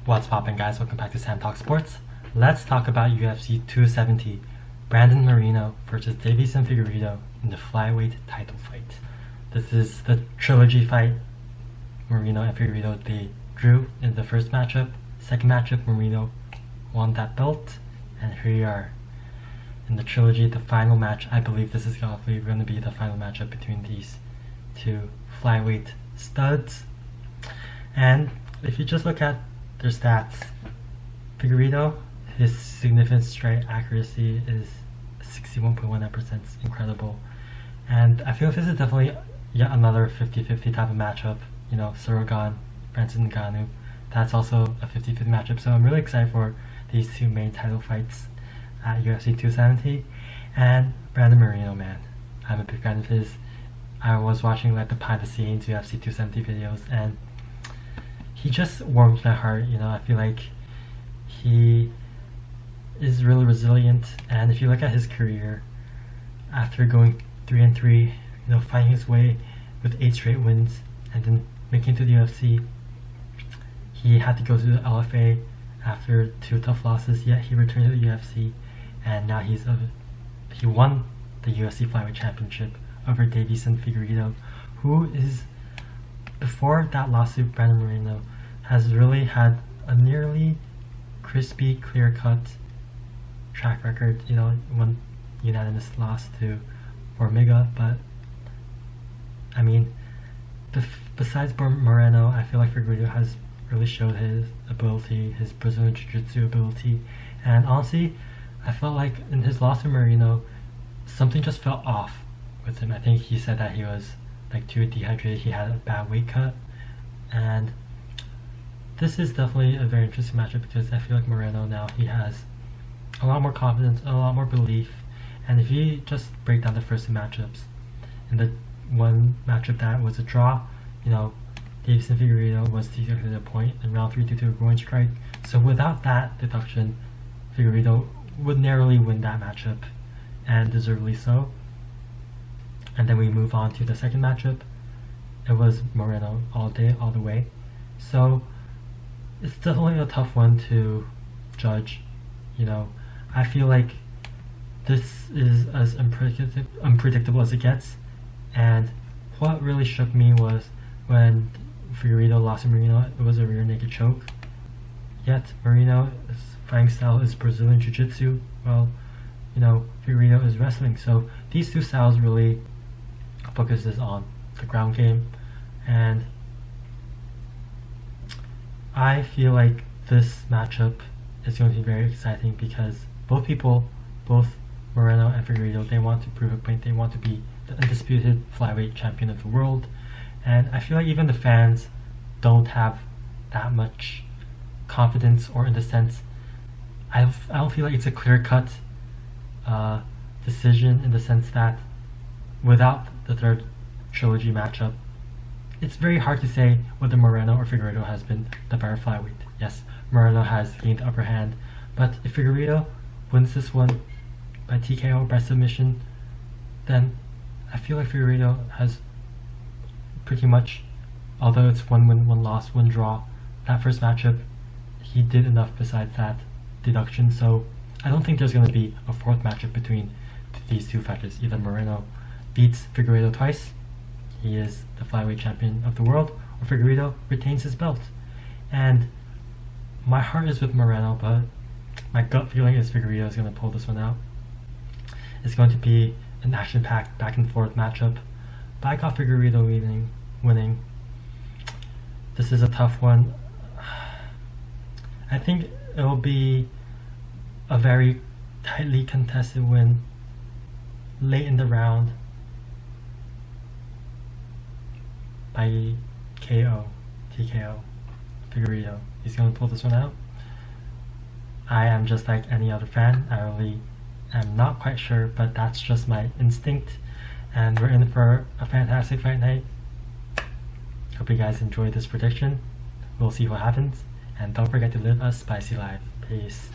What's poppin', guys? Welcome back to Sam Talk Sports. Let's talk about UFC 270. Brandon Moreno versus Deiveson Figueiredo in the Flyweight title fight. This is the trilogy fight. Moreno and Figueiredo, they drew in the first matchup. Second matchup, Moreno won that belt. And here we are in the trilogy, the final match. I believe this is going to be the final matchup between these two flyweight studs. And if you just look at their stats, Figueiredo, his significant strike accuracy is 61.19%, incredible. And I feel this is definitely yet another 50-50 type of matchup. You know, Sorogan, Francis Ngannou, that's also a 50-50 matchup. So I'm really excited for these two main title fights at UFC 270. And Brandon Moreno, man, I'm a big fan of his. I was watching like the behind the scenes UFC 270 videos, and he just warms my heart. You know, I feel like he is really resilient. And if you look at his career, after going 3-3, you know, fighting his way with 8 straight wins, and then making it to the UFC, he had to go to the LFA after 2 tough losses. Yet he returned to the UFC, and now he won the UFC Flyweight Championship over Deiveson Figueiredo, who is, before that lawsuit, Brandon Moreno has really had a nearly crispy, clear-cut track record. You know, one unanimous loss to Formiga, but I mean, besides Moreno, I feel like Figueiredo has really showed his ability, his Brazilian Jiu-Jitsu ability, and honestly, I felt like in his loss to Moreno, something just felt off with him. I think he said that he was like too dehydrated, he had a bad weight cut, and this is definitely a very interesting matchup because I feel like Moreno now, he has a lot more confidence, a lot more belief. And if you just break down the first 2 matchups, in the one matchup that was a draw, you know, Deiveson Figueiredo was deducted a point in round 3 due to a groin strike. So without that deduction, Figueiredo would narrowly win that matchup, and deservedly so. And then we move on to the second matchup. It was Moreno all day, all the way. So it's definitely a tough one to judge. You know, I feel like this is as unpredictable as it gets. And what really shook me was when Figueiredo lost to Moreno, it was a rear naked choke. Yet Moreno's fighting style is Brazilian Jiu-Jitsu, while, you know, Figueiredo is wrestling. So these two styles really focuses on the ground game, and I feel like this matchup is going to be very exciting because both Moreno and Figueiredo, they want to prove a point. They want to be the undisputed flyweight champion of the world, and I feel like even the fans don't have that much confidence, or in the sense, I don't feel like it's a clear-cut decision, in the sense that without the third trilogy matchup, it's very hard to say whether Moreno or Figueiredo has been the better flyweight. Yes, Moreno has gained the upper hand, but if Figueiredo wins this one by TKO, by submission, then I feel like Figueiredo has pretty much, although it's 1 win, 1 loss, 1 draw, that first matchup, he did enough besides that deduction. So I don't think there's going to be a 4th matchup between these two fighters. Either Moreno beats Figueiredo twice, he is the flyweight champion of the world, or Figueiredo retains his belt. And my heart is with Moreno, but my gut feeling is Figueiredo is going to pull this one out. It's going to be an action-packed back and forth matchup, but I got Figueiredo winning. This is a tough one. I think it will be a very tightly contested win late in the round by TKO. Figueiredo, he's going to pull this one out. I am just like any other fan. I really am not quite sure, but that's just my instinct. And we're in for a fantastic fight night. Hope you guys enjoyed this prediction. We'll see what happens. And don't forget to live a spicy life. Peace.